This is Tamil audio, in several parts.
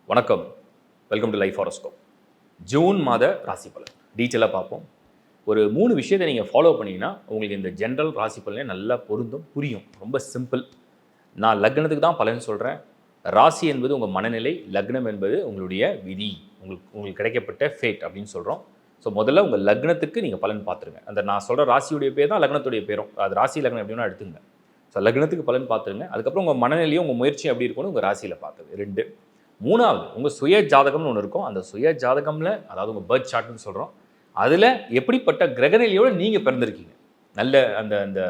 வணக்கம். Welcome to life horoscope. June மாத ராசி பலன் டீட்டெயிலாக பார்ப்போம். ஒரு 3 விஷயத்தை நீங்கள் ஃபாலோ பண்ணிங்கன்னா உங்களுக்கு இந்த ஜென்ரல் ராசி பலனே நல்லா பொருந்தும், புரியும். ரொம்ப சிம்பிள். நான் லக்னத்துக்கு தான் பலன் சொல்கிறேன். ராசி என்பது உங்கள் மனநிலை, லக்னம் என்பது உங்களுடைய விதி, உங்களுக்கு கிடைக்கப்பட்ட ஃபேட் அப்படின்னு சொல்கிறோம். ஸோ முதல்ல உங்கள் லக்னத்துக்கு நீங்கள் பலன் பார்த்துருங்க. அந்த நான் சொல்கிற ராசியுடைய பேர் தான் லக்னத்துடைய பேரும். அது ராசி லக்னம் எப்படின்னா எடுத்துங்க. ஸோ லக்னத்துக்கு பலன் பார்த்துருங்க. அதுக்கப்புறம் உங்கள் மனநிலையும் உங்கள் முயற்சியும் எப்படி இருக்கும்னு உங்கள் ராசியில் பார்த்துது 2. 3வது உங்கள் சுய ஜாதகம்னு ஒன்று இருக்கும். அந்த சுய ஜாதகமில், அதாவது உங்கள் பர்த் சார்ட்னு சொல்கிறோம், அதில் எப்படிப்பட்ட கிரகநிலையோடு நீங்கள் பிறந்திருக்கீங்க, நல்ல அந்த அந்த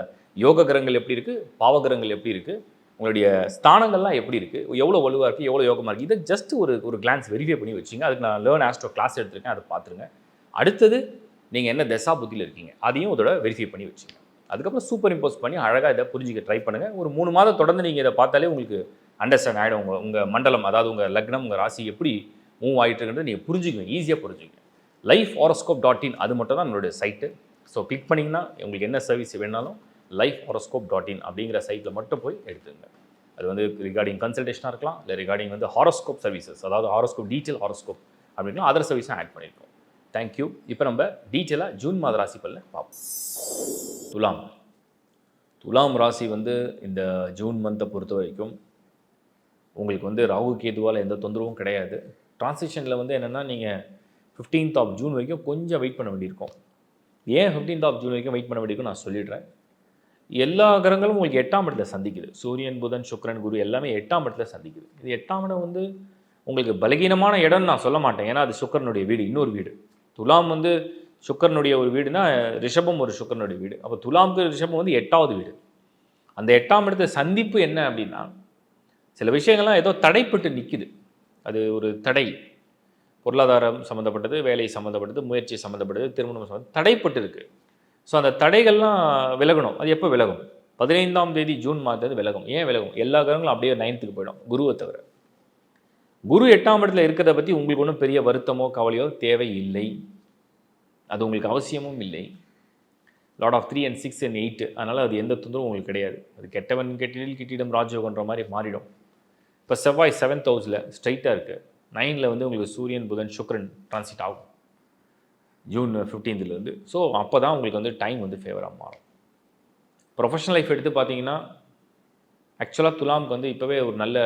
யோக கிரகங்கள் எப்படி இருக்குது, பாவ கிரகங்கள் எப்படி இருக்குது, உங்களுடைய ஸ்தானங்கள்லாம் எப்படி இருக்குது, எவ்வளோ வலுவாக இருக்குது, எவ்வளோ யோகமாக இருக்குது, இதை ஜஸ்ட் ஒரு கிளான்ஸ் வெரிஃபை பண்ணி வச்சிங்க. அதுக்கு நான் லேர்ன் ஆஸ்ட்ரோ கிளாஸ் எடுத்திருக்கேன், அதை பார்த்துருங்க. அடுத்தது நீங்கள் என்ன தசா புத்தியில் இருக்கீங்க அதையும் அதோட வெரிஃபை பண்ணி வச்சுங்க. அதுக்கப்புறம் சூப்பர் இம்போஸ் பண்ணி அழகாக இதை புரிஞ்சிக்க ட்ரை பண்ணுங்கள். ஒரு 3 மாதம் தொடர்ந்து நீங்கள் இதை பார்த்தாலே உங்களுக்கு அண்டர்ஸ்டாண்ட் ஆகிடும். உங்கள் மண்டலம், அதாவது உங்கள் லக்னம், உங்கள் ராசி எப்படி மூவ் ஆகிட்டு இருக்குன்றது நீங்கள் புரிஞ்சுக்குவீங்க, ஈஸியாக புரிஞ்சுக்குவீங்க. லைஃப்ஹாரோஸ்கோப்.in அது மட்டும் தான் நம்மளுடைய சைட்டு. ஸோ கிளிக் பண்ணிங்கன்னா உங்களுக்கு என்ன சர்வீஸ் வேணாலும் லைஃப்ஹாரோஸ்கோப்.in அப்படிங்கிற சைட்டில் மட்டும் போய் எடுத்துங்க. அது வந்து ரிகார்டிங் கன்சல்டேஷனாக இருக்கலாம், இல்லை ரிகார்டிங் வந்து ஹாரோஸ்கோப் சர்வீசஸ், அதாவது ஹாரோஸ்கோப் டீட்டெயில் ஹாரோஸ்கோப் அப்படின்னா அதர் சர்வீஸும் ஆட் பண்ணியிருக்கோம். தேங்க்யூ. இப்போ நம்ம டீட்டெயிலாக ஜூன் மாத ராசி பலனை பார்ப்போம். துலாம் ராசி வந்து இந்த ஜூன் மந்த்தை பொறுத்த வரைக்கும் உங்களுக்கு வந்து ராகு கேதுவால் எந்த தொந்தரவும் கிடையாது. ட்ரான்சிஷனில் வந்து என்னென்னா நீங்கள் 15th ஜூன் வரைக்கும் கொஞ்சம் வெயிட் பண்ண வேண்டியிருக்கும். ஏன் 15th ஜூன் வரைக்கும் வெயிட் பண்ண வேண்டியிருக்கும் நான் சொல்லிடுறேன். எல்லா கிரகங்களும் உங்களுக்கு 8ஆம் இடத்துல சந்திக்குது. சூரியன், புதன், சுக்கிரன், குரு எல்லாமே 8ஆம் இடத்துல சந்திக்குது. இது 8ஆம் இடம் வந்து உங்களுக்கு பலகீனமான இடம்னு நான் சொல்ல மாட்டேன். ஏன்னா அது சுக்கிரனுடைய வீடு, இன்னொரு வீடு. துலாம் வந்து சுக்கிரனுடைய ஒரு வீடுனா, ரிஷபம் ஒரு சுக்கிரனுடைய வீடு. அப்போ துலாமுக்கு ரிஷபம் வந்து 8வது வீடு. அந்த 8ஆம் இடத்துல சந்திப்பு என்ன அப்படின்னா, சில விஷயங்கள்லாம் ஏதோ தடைப்பட்டு நிற்குது. அது ஒரு தடை, பொருளாதாரம் சம்மந்தப்பட்டது, வேலை சம்மந்தப்பட்டது, முயற்சி சம்மந்தப்பட்டது, திருமணம் சம்மந்தம் தடைப்பட்டு இருக்குது. ஸோ அந்த தடைகள்லாம் விலகணும். அது எப்போ விலகும்? 15ஆம் தேதி ஜூன் மாதத்து விலகும். ஏன் விலகும்? எல்லா கிரகங்களும் அப்படியே 9th போயிடும், குருவை தவிர. குரு 8ஆம் இடத்துல இருக்கிறத பற்றி உங்களுக்கு ஒன்றும் பெரிய வருத்தமோ கவலையோ தேவை இல்லை. அது உங்களுக்கு அவசியமும் இல்லை. லார்ட் ஆஃப் 3 and 6 and 8, அதனால் அது எந்த தொந்தரவும் உங்களுக்கு கிடையாது. அது கெட்டவன் கெட்டிடில் கிட்டிடம் ராஜயோகன்ற மாதிரி மாறிடும். இப்போ செவ்வாய் 7th ஹவுஸில் ஸ்ட்ரைட்டாக இருக்குது. 9ல் வந்து உங்களுக்கு சூரியன், புதன், சுக்கிரன் டிரான்சிட் ஆகும் ஜூன் 15th. ஸோ அப்போ தான் உங்களுக்கு வந்து டைம் வந்து ஃபேவராக மாறும். ப்ரொஃபஷனல் லைஃப் எடுத்து பார்த்தீங்கன்னா, ஆக்சுவலாக துலாமுக்கு வந்து இப்போவே ஒரு நல்ல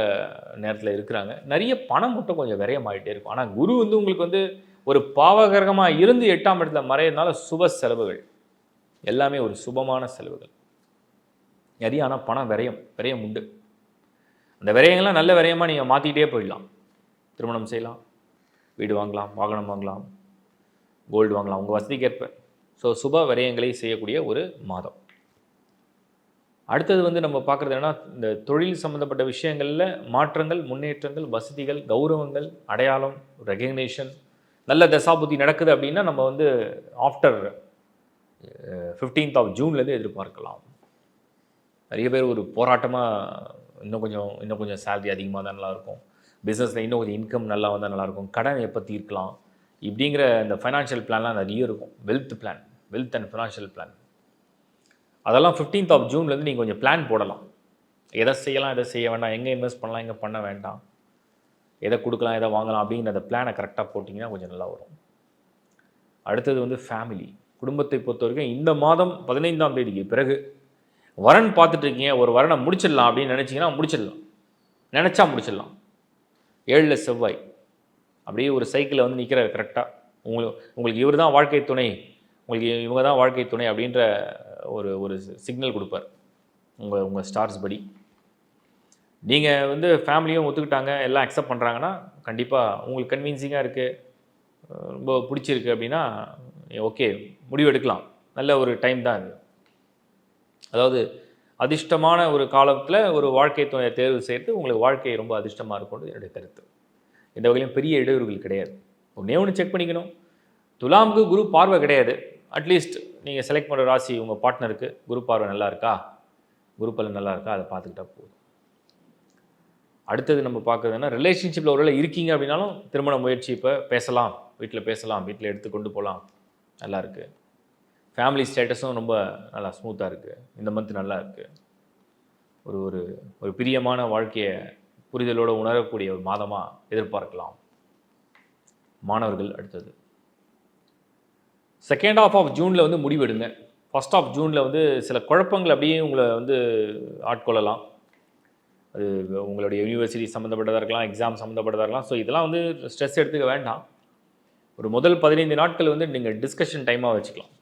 நேரத்தில் இருக்கிறாங்க. நிறைய பணம் மட்டும் கொஞ்சம் விரயமாகிட்டே இருக்கும். ஆனால் குரு வந்து உங்களுக்கு வந்து ஒரு பாவகிரகமாக இருந்து 8ஆம் இடத்துல மறையிறதுனால சுப செலவுகள் எல்லாமே ஒரு சுபமான செலவுகள் நிறைய. ஆனால் பணம் விரயம் உண்டு. அந்த விரயங்கள்லாம் நல்ல விரயமாக நீங்கள் மாற்றிக்கிட்டே போயிடலாம். திருமணம் செய்யலாம், வீடு வாங்கலாம், வாகனம் வாங்கலாம், கோல்டு வாங்கலாம், உங்கள் வசதிக்கேற்ப. ஸோ சுப விரயங்களை செய்யக்கூடிய ஒரு மாதம். அடுத்தது வந்து நம்ம பார்க்குறது என்னன்னா, இந்த தொழில் சம்மந்தப்பட்ட விஷயங்களில் மாற்றங்கள், முன்னேற்றங்கள், வசதிகள், கௌரவங்கள், அடையாளம், ரெகக்னேஷன், நல்ல தசாபுத்தி நடக்குது அப்படின்னா நம்ம வந்து ஆஃப்டர் 15th ஜூன்லேருந்து எதிர்பார்க்கலாம். நிறைய பேர் ஒரு போராட்டமாக இன்னும் கொஞ்சம் சேலரி அதிகமாக தான் நல்லாயிருக்கும், பிஸ்னஸில் இன்னும் கொஞ்சம் இன்கம் நல்லா வந்தால் நல்லாயிருக்கும், கடன் எப்போ தீர்க்கலாம், இப்படிங்கிற இந்த ஃபைனான்ஷியல் பிளான்லாம் நிறைய இருக்கும். வெல்த் அண்ட் ஃபினான்ஷியல் பிளான், அதெல்லாம் 15th ஜூன்லேருந்து நீங்கள் கொஞ்சம் பிளான் போடலாம். எதை செய்யலாம், எதை செய்ய வேண்டாம், எங்கே இன்வெஸ்ட் பண்ணலாம், எங்கே பண்ண வேண்டாம், எதை கொடுக்கலாம், எதை வாங்கலாம் அப்படிங்கிற அந்த பிளானை கரெக்டாக போட்டிங்கன்னா கொஞ்சம் நல்லா வரும். அடுத்தது வந்து ஃபேமிலி, குடும்பத்தை பொறுத்த வரைக்கும் இந்த மாதம் 15ஆம் தேதிக்கு பிறகு வரன் பார்த்துட்ருக்கீங்க, ஒரு வரனை முடிச்சிடலாம் அப்படின்னு நினச்சிங்கன்னா முடிச்சிடலாம். 7ல் செவ்வாய் அப்படியே ஒரு சைக்கிளில் வந்து நிற்கிறார் கரெக்டாக. உங்களுக்கு இவர் தான் வாழ்க்கை துணை, உங்களுக்கு இவங்க தான் வாழ்க்கை துணை அப்படின்ற ஒரு சிக்னல் கொடுப்பார் உங்கள் ஸ்டார்ஸ் படி. நீங்கள் வந்து ஃபேமிலியும் ஒத்துக்கிட்டாங்க, எல்லாம் அக்செப்ட் பண்ணுறாங்கன்னா கண்டிப்பாக உங்களுக்கு கன்வின்சிங்காக இருக்குது, ரொம்ப பிடிச்சிருக்கு அப்படின்னா ஓகே, முடிவு எடுக்கலாம். நல்ல ஒரு டைம் தான் அது. அதாவது அதிர்ஷ்டமான ஒரு காலத்தில் ஒரு வாழ்க்கை துணையை தேர்வு செய்கிறது உங்களுக்கு வாழ்க்கை ரொம்ப அதிர்ஷ்டமாக இருக்கும்னு என்னுடைய கருத்து. எந்த வகையிலும் பெரிய இடையூறுகள் கிடையாது. ஒன்று செக் பண்ணிக்கணும், துலாமுக்கு குரு பார்வை கிடையாது. அட்லீஸ்ட் நீங்கள் செலக்ட் பண்ணுற ராசி உங்கள் பார்ட்னருக்கு குரு பார்வை நல்லா இருக்கா, குரு பலன் நல்லா இருக்கா, அதை பார்த்துக்கிட்டா போதும். அடுத்தது நம்ம பார்க்குறதுன்னா, ரிலேஷன்ஷிப்பில் ஒருவேளை இருக்கீங்க அப்படின்னாலும் திருமண முயற்சி இப்போ பேசலாம், வீட்டில் எடுத்து கொண்டு போகலாம், நல்லா இருக்குது. ஃபேமிலி ஸ்டேட்டஸும் ரொம்ப நல்லா ஸ்மூத்தாக இருக்குது. இந்த மந்த் நல்லா இருக்குது. ஒரு பிரியமான வாழ்க்கையை புரிதலோடு உணரக்கூடிய ஒரு மாதமாக எதிர்பார்க்கலாம். மாணவர்கள் அடுத்தது செகண்ட் ஹாஃப் ஆஃப் ஜூனில் வந்து முடிவெடுங்க. ஃபர்ஸ்ட் ஆஃப் ஜூனில் வந்து சில குழப்பங்கள் அப்படியே உங்களை வந்து ஆட்கொள்ளலாம். அது உங்களுடைய யூனிவர்சிட்டி சம்மந்தப்பட்டதாக இருக்கலாம், எக்ஸாம் சம்மந்தப்பட்டதாக இருக்கலாம். ஸோ இதெல்லாம் வந்து ஸ்ட்ரெஸ் எடுத்துக்க வேண்டாம். ஒரு முதல் 15 நாட்கள் வந்து நீங்கள் டிஸ்கஷன் டைமாக வச்சுக்கலாம்.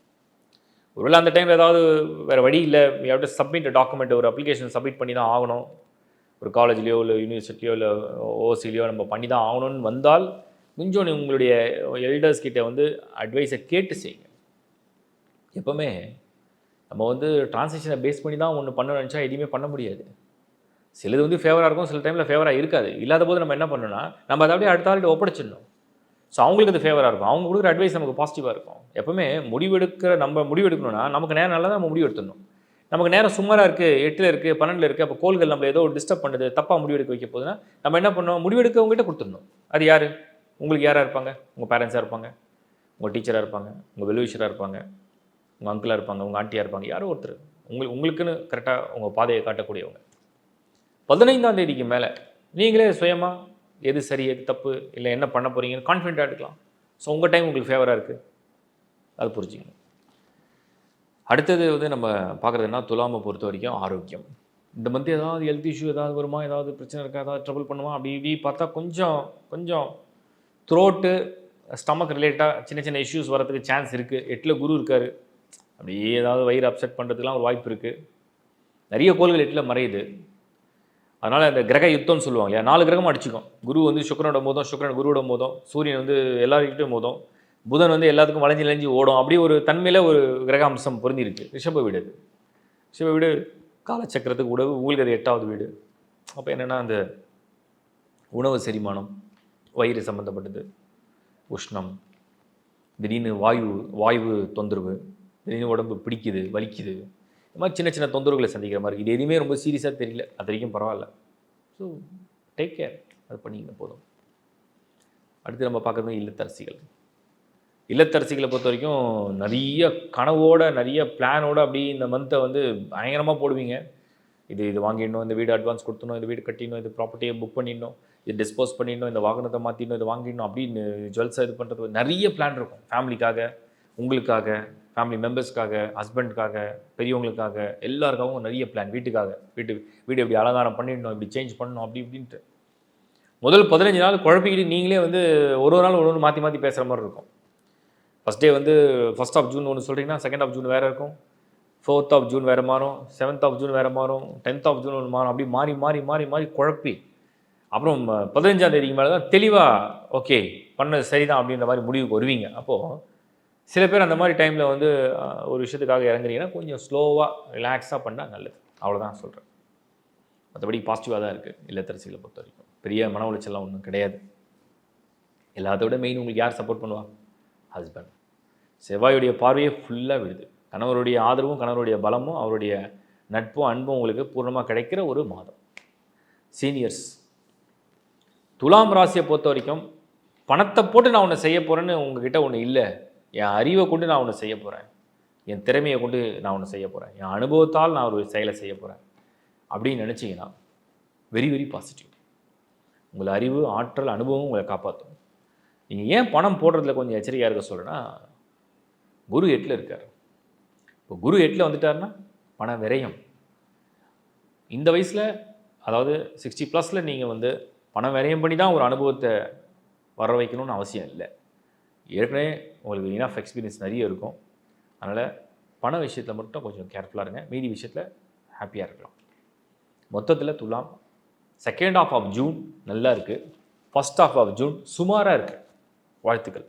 ஒருவேளை அந்த டைமில் ஏதாவது வேறு வழி இல்லை, டு சப்மிட் டாக்குமெண்ட், ஒரு அப்ளிகேஷன் சப்மிட் பண்ணி தான் ஆகணும், ஒரு காலேஜ்லேயோ இல்லை யூனிவர்சிட்டியோ இல்லை ஓசிலையோ நம்ம பண்ணி தான் ஆகணும்னு வந்தால் கொஞ்சம் உங்களுடைய எல்டர்ஸ் கிட்டே வந்து அட்வைஸை கேட்டு செய்யுங்க. எப்போவுமே நம்ம வந்து ட்ரான்ஸாக்ஷனை பேஸ் பண்ணி தான் ஒன்று பண்ண நினச்சா எதுவுமே பண்ண முடியாது. சிலது வந்து ஃபேவராக இருக்கும், சில டைமில் ஃபேவராக இருக்காது. இல்லாத போது நம்ம என்ன பண்ணணும்னா நம்ம அதை அப்படியே அடுத்த ஆள்கிட்ட ஒப்படைச்சிடணும். ஸோ அவங்களுக்கு அது ஃபேவராக இருக்கும், அவங்க கொடுக்குற அட்வைஸ் நமக்கு பாசிட்டிவாக இருக்கும். எப்போவுமே நம்ம முடிவெடுக்கணும்னா நமக்கு நேரம் நல்லா தான் நம்ம முடிவு எடுத்துடணும். நமக்கு நேரம் சுமாராக இருக்குது, 8 இருக்குது, 12 இருக்குது, அப்போ கோள்கள் நம்மளை ஏதோ டிஸ்டர்ப் பண்ணுது, தப்பாக முடிவெடுக்க வைக்க போதுன்னா நம்ம என்ன பண்ணணும், முடிவெடுக்கவங்ககிட்ட கொடுத்துடணும். அது யார்? உங்களுக்கு யாராக இருப்பாங்க? உங்கள் பேரண்ட்ஸாக இருப்பாங்க, உங்கள் டீச்சராக இருப்பாங்க, உங்கள் வெல்விஷராக இருப்பாங்க, உங்கள் அங்கிளாக இருப்பாங்க, உங்கள் ஆண்டியாக இருப்பாங்க, யாரோ ஒருத்தர் உங்களுக்குன்னு கரெக்டாக உங்கள் பாதையை காட்டக்கூடியவங்க. 15ஆம் தேதிக்கு மேலே நீங்களே சுயமாக எது சரி எது தப்பு இல்லை என்ன பண்ண போகிறீங்கன்னு கான்ஃபிடென்ட்டாக எடுக்கலாம். ஸோ உங்கள் டைம் உங்களுக்கு ஃபேவராக இருக்குது, அது புரிஞ்சுக்கணும். அடுத்தது வந்து நம்ம பார்க்குறதுன்னா துலாமை பொறுத்த வரைக்கும் ஆரோக்கியம். இந்த மந்த் ஏதாவது ஹெல்த் இஷ்யூ ஏதாவது வருமா, ஏதாவது பிரச்சனை இருக்கா, ஏதாவது ட்ரபிள் பண்ணுமா அப்படி இப்படி பார்த்தா கொஞ்சம் த்ரோட்டு ஸ்டமக் ரிலேட்டாக சின்ன சின்ன இஷ்யூஸ் வரதுக்கு சான்ஸ் இருக்குது. 8ல் குரு இருக்கார், அப்படியே ஏதாவது வயிறு அப்செட் பண்ணுறதுக்குலாம் ஒரு வாய்ப்பு இருக்குது. நிறைய கோள்கள் 8ல் மறையுது. அதனால் இந்த கிரக யுத்தம்னு சொல்லுவாங்க இல்லையா, 4 கிரகமாக அடிச்சிக்கும். குரு வந்து சுக்கிரனோட மோதும், சுக்கிரன் குருவோட மோதும், சூரியன் வந்து எல்லாருக்கிட்டும் மோதும், புதன் வந்து எல்லாத்துக்கும் வளைஞ்சு ஓடும். அப்படி ஒரு தன்மையில் ஒரு கிரக அம்சம் பொருந்திருக்கு. ரிஷப வீடு அது. ரிஷப வீடு காலச்சக்கரத்துக்கு உணவு, உங்களுக்கு அது 8வது வீடு. அப்போ என்னென்னா அந்த உணவு செரிமானம், வயிறு சம்மந்தப்பட்டது, உஷ்ணம், திடீர்னு வாயு தொந்தரவு, திடீர்னு உடம்பு பிடிக்குது, வலிக்குது, இந்த மாதிரி சின்ன சின்ன தொந்தரவுகளை சந்திக்கிற மாதிரி. இது எதுவுமே ரொம்ப சீரியஸாக தெரியல, அது வரைக்கும் பரவாயில்ல. ஸோ டேக் கேர், அது பண்ணிங்க போதும். அடுத்து நம்ம பார்க்குறது இல்லத்தரசிகள். இல்லத்தரசிகளை பொறுத்த வரைக்கும் நிறைய கனவோட, நிறைய பிளானோட அப்படி இந்த மந்த்தை வந்து பயங்கரமாக போடுவீங்க. இது வாங்கிடணும், இந்த வீடு அட்வான்ஸ் கொடுத்துடணும், இந்த வீடு கட்டிடணும், இது ப்ராப்பர்ட்டியை புக் பண்ணிடணும், இது டிஸ்போஸ் பண்ணிடணும், இந்த வாகனத்தை மாற்றிடணும், இது வாங்கிடணும், அப்படின்னு ஜுவல்ஸை இது பண்ணுறது நிறைய பிளான் இருக்கும். ஃபேமிலிக்காக, உங்களுக்காக, ஃபேமிலி மெம்பர்ஸ்க்காக, ஹஸ்பண்டுக்காக, பெரியவங்களுக்காக, எல்லாருக்காகவும் நிறைய பிளான். வீட்டுக்காக, வீடு எப்படி அலங்காரம் பண்ணிடணும், இப்படி சேஞ்ச் பண்ணணும், அப்படி இப்படின்ட்டு முதல் 15 நாள் குழப்பிக்கிட்டு நீங்களே வந்து ஒரு நாள் ஒன்று மாற்றி பேசுகிற மாதிரி இருக்கும். ஃபஸ்ட் டே வந்து 1st ஆஃப் ஜூன் ஒன்று சொல்கிறீங்கன்னா 2nd ஆஃப் ஜூன் வேறு இருக்கும், 4th ஆஃப் ஜூன் வேறு மாறும், 7th ஆஃப் ஜூன் வேறு மாறும், 10th ஆஃப் ஜூன் ஒன்று மாறும். அப்படி மாறி குழப்பி அப்புறம் 15ஆம் தேதிக்கு மேலே தான் தெளிவாக ஓகே பண்ணது சரிதான் அப்படின்ற மாதிரி முடிவுக்கு வருவீங்க. அப்போது சில பேர் அந்த மாதிரி டைமில் வந்து ஒரு விஷயத்துக்காக இறங்குறீங்கன்னா கொஞ்சம் ஸ்லோவாக ரிலாக்ஸாக பண்ணால் நல்லது. அவ்வளோதான் சொல்கிறேன். மற்றபடி பாசிட்டிவாக தான் இருக்குது இல்லத்தரசிகளை பொறுத்த வரைக்கும். பெரிய மன உளைச்சலாம் ஒன்றும் கிடையாது. எல்லாத்த விட மெயின் உங்களுக்கு யார் சப்போர்ட் பண்ணுவா? ஹஸ்பண்ட். செவ்வாயுடைய பார்வையே ஃபுல்லாக விடுது. கணவருடைய ஆதரவும், கணவருடைய பலமும், அவருடைய நட்பும் அன்பும் உங்களுக்கு பூர்ணமாக கிடைக்கிற ஒரு மாதம். சீனியர்ஸ். துலாம் ராசியை பொறுத்த வரைக்கும் பணத்தை போட்டு நான் ஒன்று செய்ய போகிறேன்னு உங்ககிட்ட ஒன்று இல்லை. என் அறிவை கொண்டு நான் ஒன்று செய்ய போகிறேன், என் திறமையை கொண்டு நான் ஒன்று செய்ய போகிறேன், என் அனுபவத்தால் நான் ஒரு செயலை செய்ய போகிறேன் அப்படின்னு நினச்சிங்கன்னா வெரி வெரி பாசிட்டிவ். உங்களை அறிவு, ஆற்றல், அனுபவம் உங்களை காப்பாற்றும். நீங்கள் ஏன் பணம் போடுறதுல கொஞ்சம் எச்சரிக்கையாக இருக்க சொல்கிறேன்னா, குரு 8ல் இருக்கார். இப்போ குரு 8ல் வந்துட்டார்னா பண விரயம். இந்த வயசில், அதாவது 60+ நீங்கள் வந்து பணம் விரயம் பண்ணி தான் ஒரு அனுபவத்தை வர வைக்கணும்னு அவசியம் இல்லை. ஏற்கனவே உங்களுக்கு இனஃப் எக்ஸ்பீரியன்ஸ் நிறைய இருக்கும். அதனால் பண விஷயத்தில் மட்டும் கொஞ்சம் கேர்ஃபுல்லாக இருங்க, மீதி விஷயத்தில் ஹாப்பியாக இருக்கலாம். மொத்தத்தில் துலாம் 2nd ஆஃப் ஜூன் நல்லா இருக்குது, 1st ஆஃப் ஜூன் சுமாராக இருக்குது. வாழ்த்துக்கள்.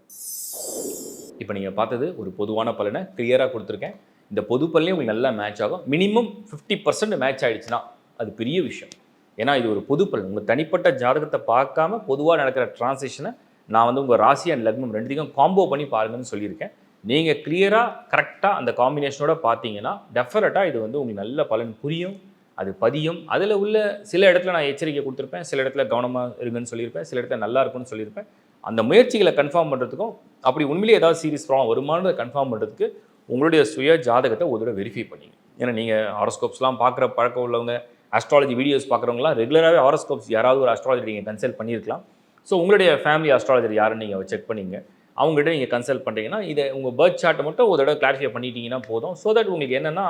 இப்போ நீங்கள் பார்த்தது ஒரு பொதுவான பலனை கிளியராக கொடுத்துருக்கேன். இந்த பொது பலனே உங்களுக்கு நல்லா மேட்ச் ஆகும். மினிமம் 50% மேட்ச் ஆகிடுச்சுன்னா அது பெரிய விஷயம். ஏன்னா இது ஒரு பொது பலன். உங்கள் தனிப்பட்ட ஜாதகத்தை பார்க்காம பொதுவாக நடக்கிற டிரான்சேக்ஷனை நான் வந்து உங்கள் ராசி அண்ட் லக்னம் ரெண்டுத்தையும் காம்போ பண்ணி பாருங்கன்னு சொல்லியிருக்கேன். நீங்கள் கிளியராக கரெக்டாக அந்த காம்பினேஷனோட பார்த்தீங்கன்னா டெஃபினட்டாக இது வந்து உங்களுக்கு நல்ல பலன் புரியும், அது பதியும். அதில் உள்ள சில இடத்துல நான் எச்சரிக்கை கொடுத்துருப்பேன், சில இடத்துல கவனமாக இருங்கன்னு சொல்லியிருப்பேன், சில இடத்துல நல்லா இருக்குன்னு சொல்லியிருப்பேன். அந்த முயற்சிகளை கன்ஃபார்ம் பண்ணுறதுக்கும், அப்படி உண்மையிலேயே ஏதாவது சீரியஸ் ப்ராப்ளம் வருமானதை கன்ஃபார்ம் பண்ணுறதுக்கு உங்களுடைய சுய ஜாதகத்தை ஒரு தடவை வெரிஃபை பண்ணிங்க. ஏன்னா நீங்கள் ஹாரோஸ்கோப்ஸ்லாம் பார்க்குற பழக்கம் உள்ளவங்க, அஸ்ட்ராலஜி வீடியோஸ் பார்க்குறவங்களாம் ரெகுலராகவே ஹாரோஸ்கோப்ஸ் யாராவது ஒரு அஸ்ட்ராலஜி நீங்கள் கன்சல்ட் பண்ணியிருக்கலாம். ஸோ உங்களுடைய ஃபேமிலி அஸ்ட்ராலஜர் யாருன்னு நீங்கள் செக் பண்ணிங்க. அவங்ககிட்ட நீங்கள் கன்சல்ட் பண்ணுறீங்கன்னா இதை உங்கள் பர்த் சார்ட்டை மட்டும் ஒரு தடவை கிளாரிஃபை பண்ணிட்டீங்கன்னா போதும். ஸோ தட் உங்களுக்கு என்னென்னா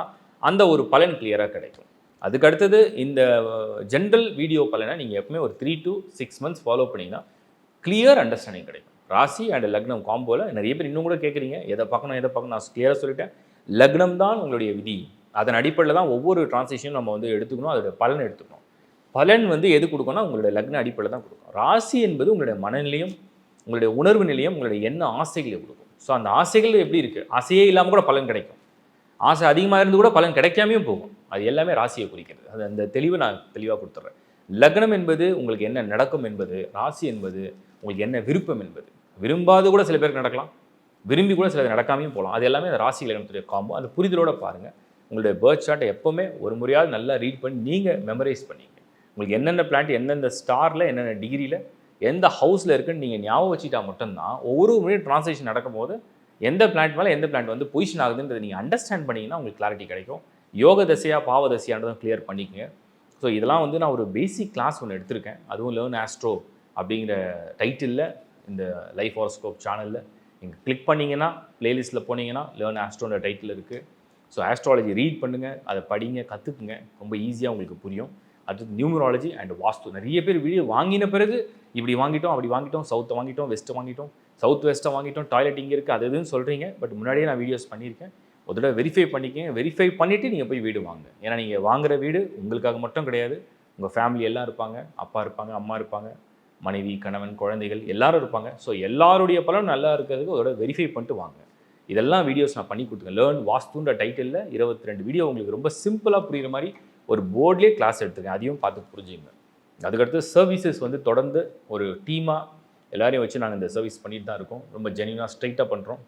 அந்த ஒரு பலன் கிளியராக கிடைக்கும். அதுக்கு அடுத்தது இந்த ஜென்ரல் வீடியோ பலனை நீங்கள் எப்பவுமே ஒரு 3 to 6 months ஃபாலோ பண்ணிங்கன்னா கிளியர் அண்டர்ஸ்டாண்டிங் கிடைக்கும். ராசி அண்ட் லக்னம் காம்போவில் நிறைய பேர் இன்னும் கூட கேட்குறீங்க, எதை பார்க்கணும் நான் கிளியராக சொல்லிட்டேன். லக்னம் தான் உங்களுடைய விதி. அதன் அடிப்படையில் தான் ஒவ்வொரு டிரான்சிஷனும் நம்ம வந்து எடுத்துக்கணும், அதோட பலன் எடுத்துக்கணும். பலன் வந்து எது கொடுக்கணும்னா உங்களுடைய லக்ன அடிப்படையில் தான் கொடுக்கும். ராசி என்பது உங்களுடைய மனநிலையும் உங்களுடைய உணர்வு நிலையும் உங்களுடைய என்ன ஆசைகளை கொடுக்கும். ஸோ அந்த ஆசைகள் எப்படி இருக்குது, ஆசையே இல்லாமல் கூட பலன் கிடைக்கும், ஆசை அதிகமாக இருந்து கூட பலன் கிடைக்காமையும் போகும். அது எல்லாமே ராசியை குறிக்கிறது. அது அந்த தெளிவை நான் தெளிவாக கொடுத்துட்றேன். லக்னம் என்பது உங்களுக்கு என்ன நடக்கும் என்பது, ராசி என்பது உங்களுக்கு என்ன விருப்பம் என்பது. விரும்பாது கூட சில பேருக்கு நடக்கலாம், விரும்பி கூட சில நடக்காமையும் போகலாம். அது எல்லாமே அந்த ராசி லக்னத்துடைய காம்போ. அந்த புரிதலோடு பாருங்கள். உங்களுடைய பர்த் சார்ட்டை எப்போவுமே ஒரு முறையாவது நல்லா ரீட் பண்ணி நீங்கள் மெமரைஸ் பண்ணிங்க. உங்களுக்கு என்னென்ன பிளான்ட் எந்தெந்த ஸ்டாரில் என்னென்ன டிகிரியில் எந்த ஹவுஸில் இருக்குன்னு நீங்கள் ஞாபகம் வச்சுட்டா மட்டும்தான் ஒவ்வொரு முறையும் ட்ரான்ஸ்லேஷன் நடக்கும்போது எந்த பிளான்ட் மேலே எந்த பிளான்ட் வந்து பொசிஷன் ஆகுதுன்றதை நீங்கள் அண்டர்ஸ்டாண்ட் பண்ணிங்கன்னா உங்களுக்கு கிளாரிட்டி கிடைக்கும். யோக தசையாக பாவ தசையான்றதும் கிளியர் பண்ணிக்கோங்க. ஸோ இதெல்லாம் வந்து நான் ஒரு பேசிக் கிளாஸ் ஒன்று எடுத்திருக்கேன். அதுவும் லேர்ன் ஆஸ்ட்ரோ அப்படிங்கிற டைட்டிலில் இந்த லைஃப் ஹாரோஸ்கோப் சேனலில் நீங்கள் கிளிக் பண்ணிங்கன்னா ப்ளேலிஸ்ட்டில் போனீங்கன்னா லேர்ன் ஆஸ்ட்ரோன்ற டைட்டில் இருக்குது. ஸோ ஆஸ்ட்ராலஜி ரீட் பண்ணுங்கள், அதை படிங்க, கற்றுக்குங்க. ரொம்ப ஈஸியாக உங்களுக்கு புரியும். அடுத்து நியூமராலஜி அண்ட் வாஸ்து. நிறைய பேர் வீடியோ வாங்கின பிறகு இப்படி வாங்கிட்டோம், அப்படி வாங்கிட்டோம், சவுத்தை வாங்கிட்டோம், வெஸ்ட்டை வாங்கிட்டோம், சவுத் வெஸ்ட்டை வாங்கிட்டோம், டாய்லெட் இங்கே இருக்குது, அது எதுன்னு சொல்கிறீங்க. பட் முன்னாடியே நான் வீடியோஸ் பண்ணியிருக்கேன். ஒரு தடவை வெரிஃபை பண்ணிக்கங்க. வெரிஃபை பண்ணிவிட்டு நீங்கள் போய் வீடு வாங்க. ஏன்னா நீங்கள் வாங்குகிற வீடு உங்களுக்காக மட்டும் கிடையாது. உங்கள் ஃபேமிலி எல்லாம் இருப்பாங்க, அப்பா இருப்பாங்க, அம்மா இருப்பாங்க, மனைவி, கணவன், குழந்தைகள் எல்லாரும் இருப்பாங்க. ஸோ எல்லாருடைய பலன் நல்லா இருக்கிறதுக்கு அதோட வெரிஃபை பண்ணிட்டு வாங்க. இதெல்லாம் வீடியோஸ் நான் பண்ணி கொடுத்துருக்கேன். லேர்ன் வாஸ்துன்ற டைட்டிலில் 22 வீடியோ உங்களுக்கு ரொம்ப சிம்பிளாக புரிகிற மாதிரி ஒரு போர்ட்லேயே கிளாஸ் எடுத்துருக்கேன். அதையும் பார்த்து புரிஞ்சுங்க. அதுக்கடுத்து சர்வீசஸ் வந்து தொடர்ந்து ஒரு டீமாக எல்லாரையும் வச்சு நாங்கள் இந்த சர்வீஸ் பண்ணிட்டு தான் இருக்கோம். ரொம்ப ஜென்யூனாக ஸ்ட்ரைட்டாக பண்ணுறோம்.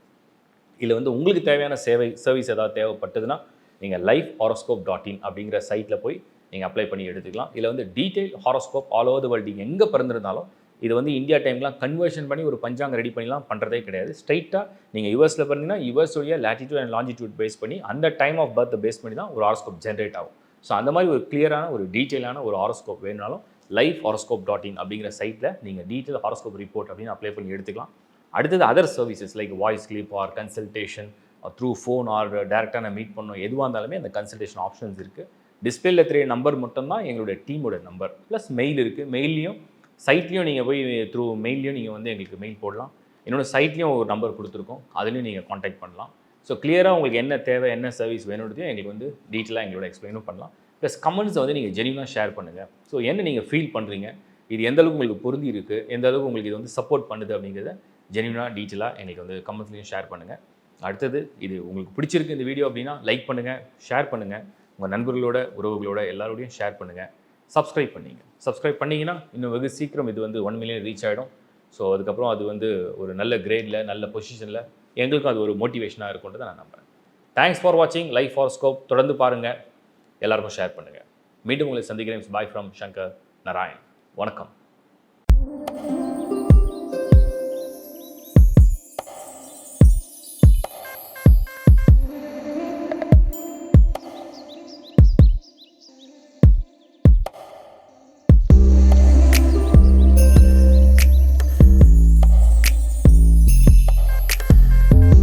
இதில் வந்து உங்களுக்கு தேவையான சர்வீஸ் ஏதாவது தேவைப்பட்டதுன்னா நீங்கள் lifehoroscope.in அப்படிங்கிற சைட்டில் போய் நீங்கள் அப்ளை பண்ணி எடுத்துக்கலாம். இதில் வந்து detail horoscope all over the world நீங்கள் எங்கே பிறந்திருந்தாலும் இது வந்து இந்தியா டைம்லாம் கன்வர்ஷன் பண்ணி ஒரு பஞ்சாங்க ரெடி பண்ணிலாம் பண்ணுறதே கிடையாது. ஸ்ட்ரைட்டாக நீங்கள் யூஎஸில் பிறந்தீங்கன்னா யூஎஸோடைய லேட்டிடியூட் அண்ட் லாங்கிடியூட் பேஸ் பண்ணி அந்த டைம் ஆஃப் பர்த்தை பேஸ் பண்ணி தான் ஒரு ஹாரோஸ்கோப் ஜென்ரேட் ஆகும். ஸோ அந்த மாதிரி ஒரு கிளியரான ஒரு டீட்டெயிலான ஒரு ஹாரோஸ்கோப் வேணுனாலும் lifehoroscope.in அப்படிங்கிற சைட்டில் நீங்கள் டீட்டெயில் ஹாரோஸ்கோப் ரிப்போர்ட் அப்படின்னு அப்ளை பண்ணி எடுத்துக்கலாம். அடுத்தது other services like voice clip or consultation through phone or டேரெக்டாக நான் மீட் பண்ணோம், எதுவாக இருந்தாலுமே அந்த கன்சல்டேஷன் ஆப்ஷன்ஸ் இருக்குது. டிஸ்பிளேல தெரிய நம்பர் மட்டும்தான் எங்களுடைய டீமோட நம்பர். ப்ளஸ் மெயில் இருக்குது. மெயிலையும் சைட்லேயும் நீங்கள் போய் த்ரூ மெயிலையும் நீங்கள் வந்து எங்களுக்கு மெயில் போடலாம். என்னோட சைட்லேயும் ஒரு நம்பர் கொடுத்துருக்கோம், அதுலேயும் நீங்கள் காண்டாக்ட் பண்ணலாம். ஸோ கிளியராக உங்களுக்கு என்ன தேவை, என்ன சர்வீஸ் வேணுன்றதையும் எங்களுக்கு வந்து டீட்டெயிலாக எங்களோட எக்ஸ்பிளைனும் பண்ணலாம். ப்ளஸ் கமெண்ட்ஸை வந்து நீங்கள் ஜென்யூனாக ஷேர் பண்ணுங்கள். ஸோ என்ன நீங்கள் ஃபீல் பண்ணுறீங்க, இது எந்த அளவுக்கு உங்களுக்கு பொருந்தி இருக்குது, எந்த அளவுக்கு உங்களுக்கு இது வந்து சப்போர்ட் பண்ணுது அப்படிங்கிறத ஜென்யூனாக டீட்டெயிலாக எங்களுக்கு வந்து கமெண்ட்ஸ்லையும் ஷேர் பண்ணுங்கள். அடுத்தது இது உங்களுக்கு பிடிச்சிருக்கு இந்த வீடியோ அப்படின்னா லைக் பண்ணுங்கள், ஷேர் பண்ணுங்கள், உங்கள் நண்பர்களோட உறவுகளோட எல்லாரோடையும் ஷேர் பண்ணுங்கள். சப்ஸ்கிரைப் பண்ணிங்க. சப்ஸ்கிரைப் பண்ணிங்கன்னா இன்னும் வெகு சீக்கிரம் இது வந்து 1 million ரீச் ஆகிடும். ஸோ அதுக்கப்புறம் அது வந்து ஒரு நல்ல கிரேடில் நல்ல பொசிஷனில் எங்களுக்கும் அது ஒரு மோட்டிவேஷனாக இருக்குன்றதை நான் நம்புகிறேன். தேங்க்ஸ் ஃபார் வாட்சிங் லைஃப் ஹாரோஸ்கோப். தொடர்ந்து பாருங்கள், எல்லாருக்கும் ஷேர் பண்ணுங்கள். மீண்டும் உங்களை சந்திக்கிறேன். Bye from Shankar Narayan. வணக்கம்.